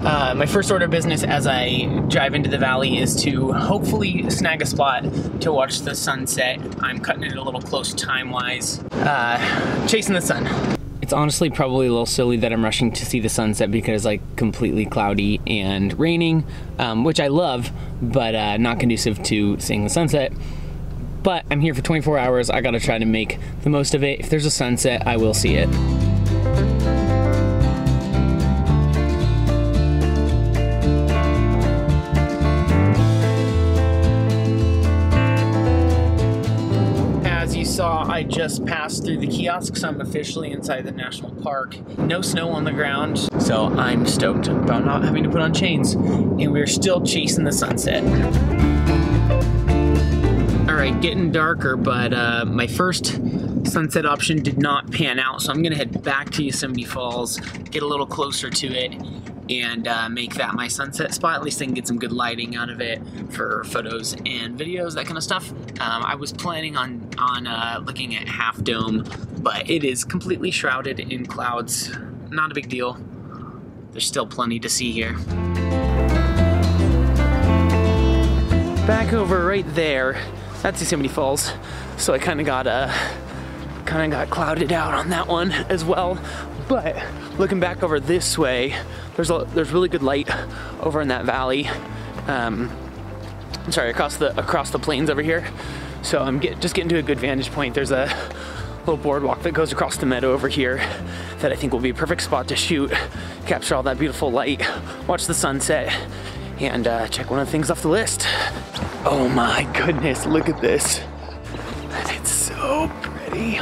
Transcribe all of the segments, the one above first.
My first order of business as I drive into the valley is to hopefully snag a spot to watch the sunset. I'm cutting it a little close time-wise, chasing the sun. It's honestly probably a little silly that I'm rushing to see the sunset because it's like completely cloudy and raining, which I love, but not conducive to seeing the sunset. But I'm here for 24 hours. I gotta try to make the most of it. If there's a sunset, I will see it. I just passed through the kiosk, so I'm officially inside the national park. No snow on the ground, so I'm stoked about not having to put on chains. And we're still chasing the sunset. All right, getting darker, but my first sunset option did not pan out, so I'm gonna head back to Yosemite Falls, get a little closer to it, and make that my sunset spot. At least I can get some good lighting out of it for photos and videos, that kind of stuff. I was planning on looking at Half Dome, but it is completely shrouded in clouds. Not a big deal. There's still plenty to see here. Back over right there, that's Yosemite Falls. So I kind of got clouded out on that one as well. But looking back over this way, there's really good light over in that valley. I'm sorry, across the plains over here. So I'm just getting to a good vantage point. There's a little boardwalk that goes across the meadow over here that I think will be a perfect spot to shoot, capture all that beautiful light, watch the sunset, and check one of the things off the list. Oh my goodness, look at this. It's so pretty.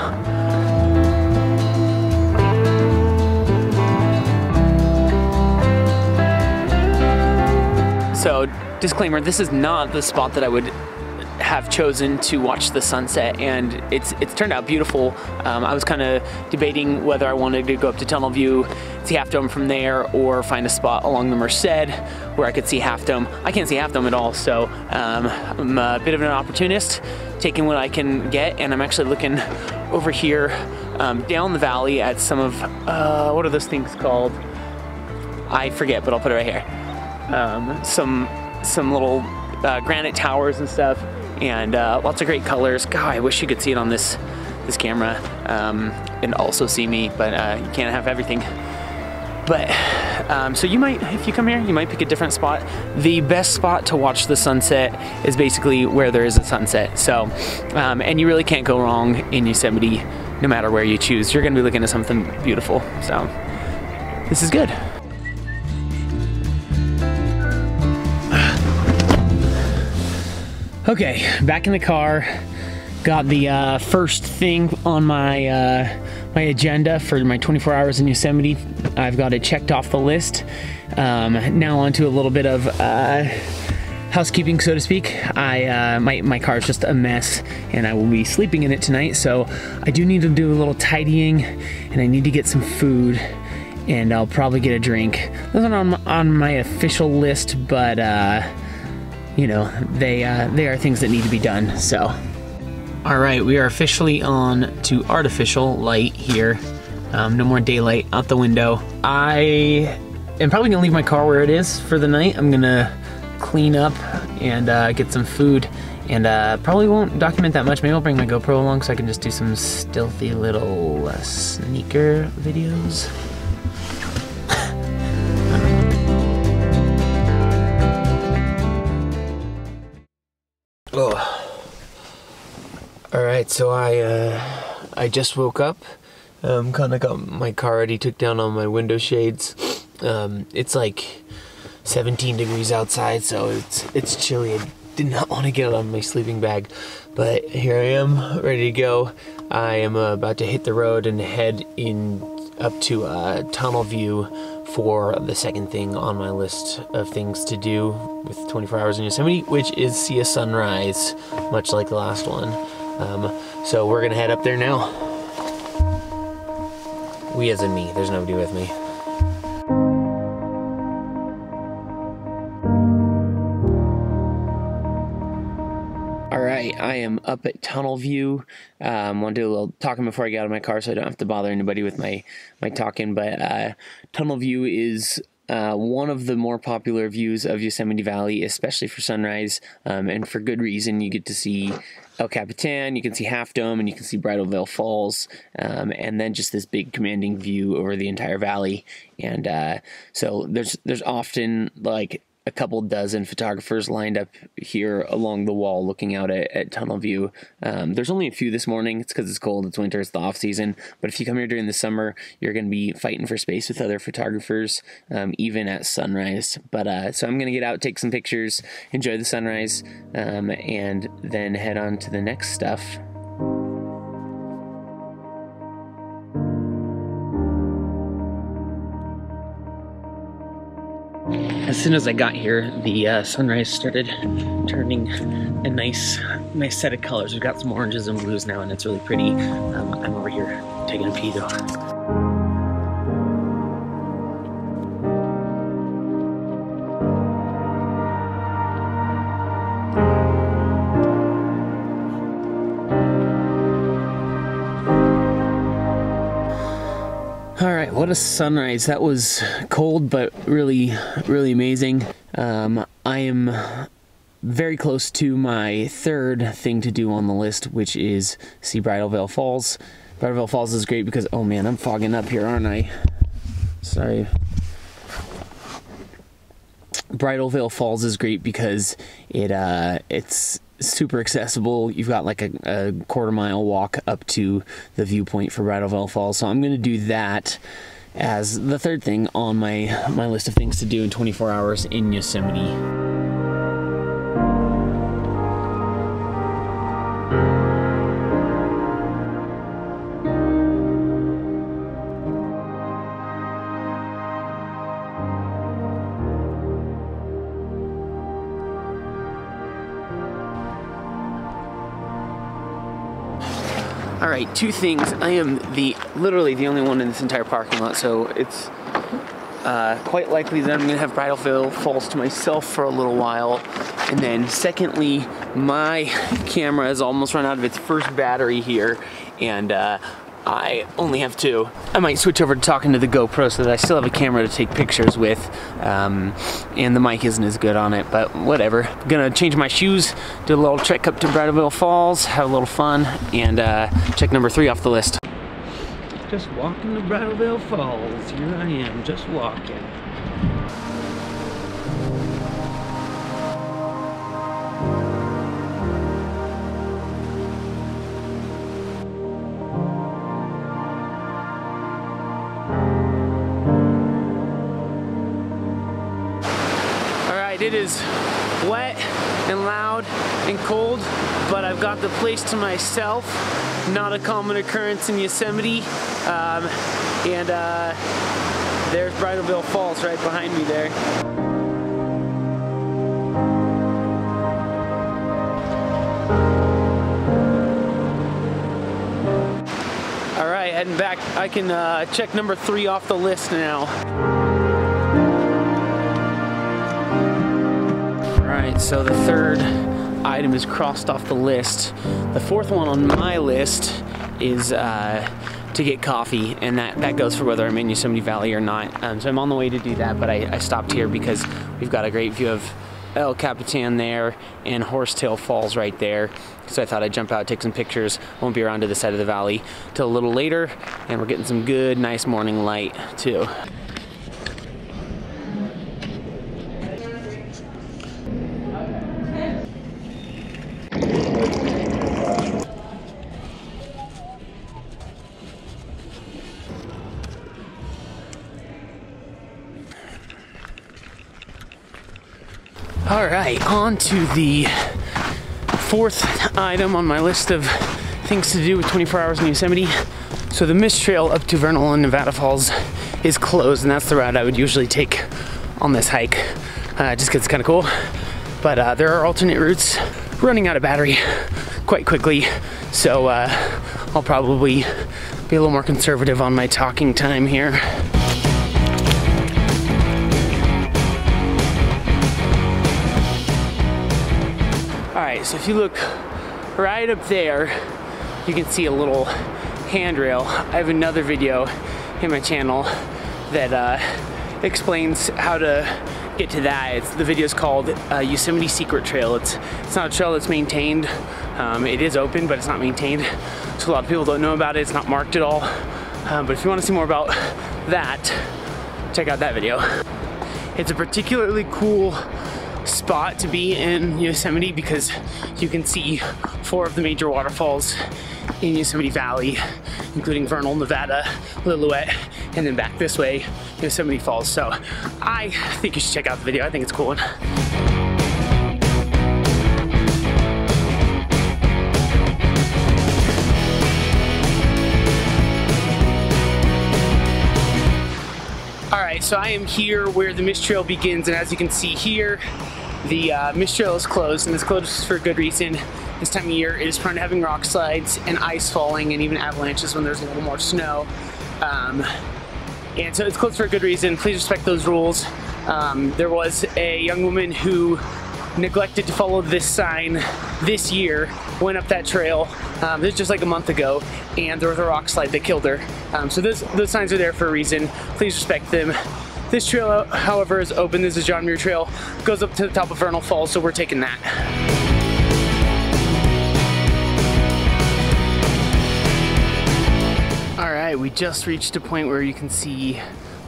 So, disclaimer, this is not the spot that I would have chosen to watch the sunset, and it's turned out beautiful. I was kind of debating whether I wanted to go up to Tunnel View, see Half Dome from there, or find a spot along the Merced where I could see Half Dome. I can't see Half Dome at all, so I'm a bit of an opportunist, taking what I can get, and I'm actually looking over here down the valley at some of, what are those things called? I forget, but I'll put it right here. Some little granite towers and stuff, and lots of great colors. God, I wish you could see it on this camera and also see me, but you can't have everything. But so you might, if you come here, you might pick a different spot. The best spot to watch the sunset is basically where there is a sunset. So, and you really can't go wrong in Yosemite, no matter where you choose. You're gonna be looking at something beautiful. So this is good. Okay, back in the car. Got the first thing on my my agenda for my 24 hours in Yosemite. I've got it checked off the list. Now on to a little bit of housekeeping, so to speak. My car is just a mess, and I will be sleeping in it tonight. So I do need to do a little tidying, and I need to get some food, and I'll probably get a drink. Those aren't on my official list, but you know, they are things that need to be done. So, all right, we are officially on to artificial light here. No more daylight out the window. I am probably gonna leave my car where it is for the night. I'm gonna clean up and get some food, and probably won't document that much. Maybe I'll bring my GoPro along so I can just do some stealthy little sneaker videos. Oh. All right, so I just woke up. Kind of got my car ready, took down all my window shades. It's like 17 degrees outside, so it's chilly. I did not want to get out of my sleeping bag, but here I am, ready to go. I am about to hit the road and head up to Tunnel View for the second thing on my list of things to do with 24 hours in Yosemite, which is see a sunrise, much like the last one. So we're gonna head up there now. We as in me, there's nobody with me. Alright, I am up at Tunnel View. Want to do a little talking before I get out of my car so I don't have to bother anybody with my talking, but Tunnel View is one of the more popular views of Yosemite Valley, especially for sunrise, and for good reason. You get to see El Capitan, you can see Half Dome, and you can see Bridalveil Falls, and then just this big commanding view over the entire valley. And so there's often like a couple dozen photographers lined up here along the wall looking out at tunnel view. There's only a few this morning. It's because it's cold, it's winter, it's the off season. But if you come here during the summer, you're going to be fighting for space with other photographers, even at sunrise. But so I'm going to get out, take some pictures, enjoy the sunrise, and then head on to the next stuff. As soon as I got here, the sunrise started turning a nice set of colors. We've got some oranges and blues now, and it's really pretty. I'm over here taking a pee though. All right, what a sunrise. That was cold, but really amazing. I am very close to my third thing to do on the list, which is see Bridalveil Falls. Bridalveil Falls is great because, oh man, I'm fogging up here, aren't I? Sorry. Bridalveil Falls is great because it's super accessible. You've got like a quarter-mile walk up to the viewpoint for Bridalveil Falls. So I'm going to do that as the third thing on my list of things to do in 24 hours in Yosemite. All right, two things. I am literally the only one in this entire parking lot, so it's quite likely that I'm gonna have Bridalveil Falls to myself for a little while. And then secondly, my camera has almost run out of its first battery here, and I only have two. I might switch over to talking to the GoPro so that I still have a camera to take pictures with, and the mic isn't as good on it, but whatever. I'm gonna change my shoes, do a little trek up to Bridalveil Falls, have a little fun, and check number 3 off the list. Just walking to Bridalveil Falls. Here I am, just walking. It is wet and loud and cold, but I've got the place to myself. Not a common occurrence in Yosemite. And there's Bridalveil Falls right behind me there. All right, heading back. I can check number 3 off the list now. Alright, so the third item is crossed off the list. The fourth one on my list is to get coffee, and that goes for whether I'm in Yosemite Valley or not. So I'm on the way to do that, but I stopped here because we've got a great view of El Capitan there and Horsetail Falls right there. So I thought I'd jump out, take some pictures. Won't be around to the side of the valley till a little later, and we're getting some good, nice morning light too. All right, on to the fourth item on my list of things to do with 24 hours in Yosemite. So the mist trail up to Vernal and Nevada Falls is closed, and that's the route I would usually take on this hike, just because it's kind of cool. But there are alternate routes. Running out of battery quite quickly, so I'll probably be a little more conservative on my talking time here. Alright, so if you look right up there, you can see a little handrail. I have another video in my channel that explains how to get to that. The video is called Yosemite Secret Trail. It's not a trail that's maintained. It is open, but it's not maintained. So a lot of people don't know about it. It's not marked at all. But if you want to see more about that, check out that video. It's a particularly cool spot to be in Yosemite because you can see 4 of the major waterfalls in Yosemite Valley, including Vernal, Nevada, Lillooet, and then back this way, Yosemite Falls. So I think you should check out the video. I think it's a cool one. Alright, so I am here where the mist trail begins, and as you can see here, the mist trail is closed, and it's closed for a good reason. This time of year, it is prone to having rock slides and ice falling and even avalanches when there's a little more snow. And so it's closed for a good reason. Please respect those rules. There was a young woman who neglected to follow this sign this year, went up that trail. This was just like a month ago, and there was a rock slide that killed her. So those signs are there for a reason. Please respect them. This trail, however, is open. This is John Muir Trail. Goes up to the top of Vernal Fall, so we're taking that. Alright, we just reached a point where you can see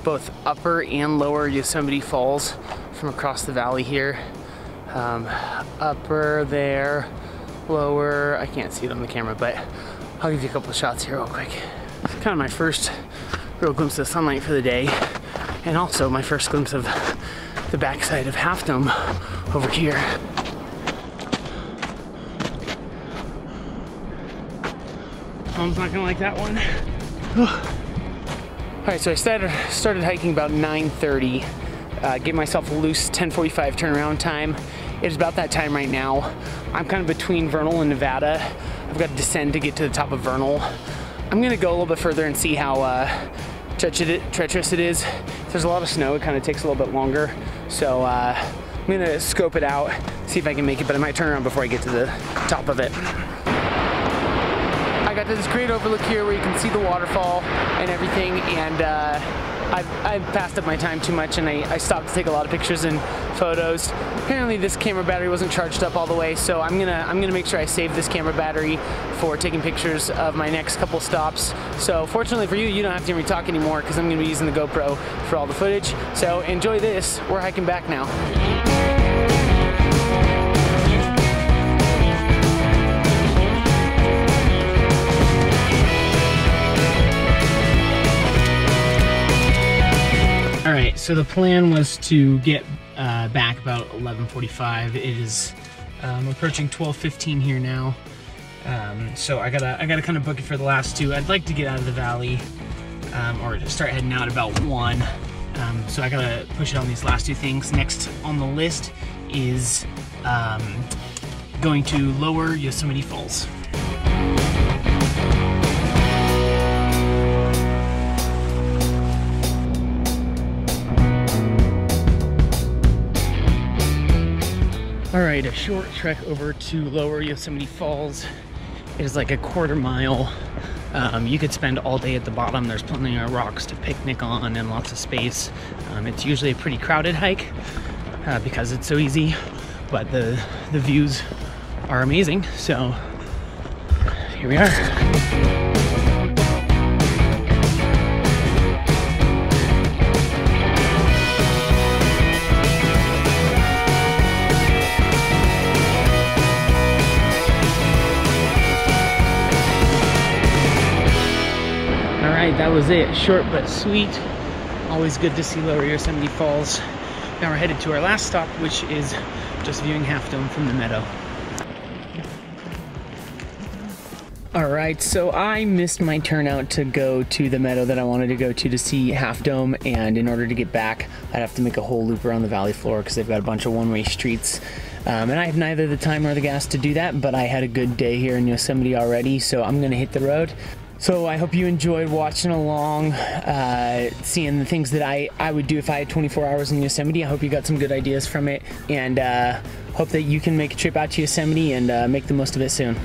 both upper and lower Yosemite Falls from across the valley here. Upper there, lower, I can't see it on the camera, but I'll give you a couple of shots here real quick. It's kind of my first real glimpse of sunlight for the day, and also my first glimpse of the backside of Half Dome over here. Mom's not gonna like that one. Alright, so I started hiking about 9:30. Gave myself a loose 10:45 turnaround time. It is about that time right now. I'm kind of between Vernal and Nevada. I've got to descend to get to the top of Vernal. I'm gonna go a little bit further and see how treacherous it is. If there's a lot of snow, it kind of takes a little bit longer. So I'm gonna scope it out, see if I can make it, but I might turn around before I get to the top of it. I got this great overlook here where you can see the waterfall and everything, and I've passed up my time too much, and I stopped to take a lot of pictures and photos. Apparently this camera battery wasn't charged up all the way, so I'm gonna make sure I save this camera battery for taking pictures of my next couple stops. So fortunately for you, you don't have to hear me talk anymore because I'm gonna be using the GoPro for all the footage. So enjoy this. We're hiking back now. Alright, so the plan was to get back about 11:45. It is approaching 12:15 here now. So I gotta kind of book it for the last two. I'd like to get out of the valley or to start heading out about 1. So I gotta push it on these last two things. Next on the list is going to lower Yosemite Falls. Alright, a short trek over to lower Yosemite Falls. It is like a quarter mile. You could spend all day at the bottom. There's plenty of rocks to picnic on and lots of space. It's usually a pretty crowded hike because it's so easy, but the views are amazing. So here we are. That was it. Short but sweet. Always good to see lower Yosemite Falls. Now we're headed to our last stop, which is just viewing Half Dome from the meadow. Alright, so I missed my turnout to go to the meadow that I wanted to go to see Half Dome, and in order to get back, I'd have to make a whole loop around the valley floor because they've got a bunch of one-way streets. And I have neither the time nor the gas to do that, but I had a good day here in Yosemite already, so I'm gonna hit the road. So I hope you enjoyed watching along, seeing the things that I would do if I had 24 hours in Yosemite. I hope you got some good ideas from it, and hope that you can make a trip out to Yosemite and make the most of it soon.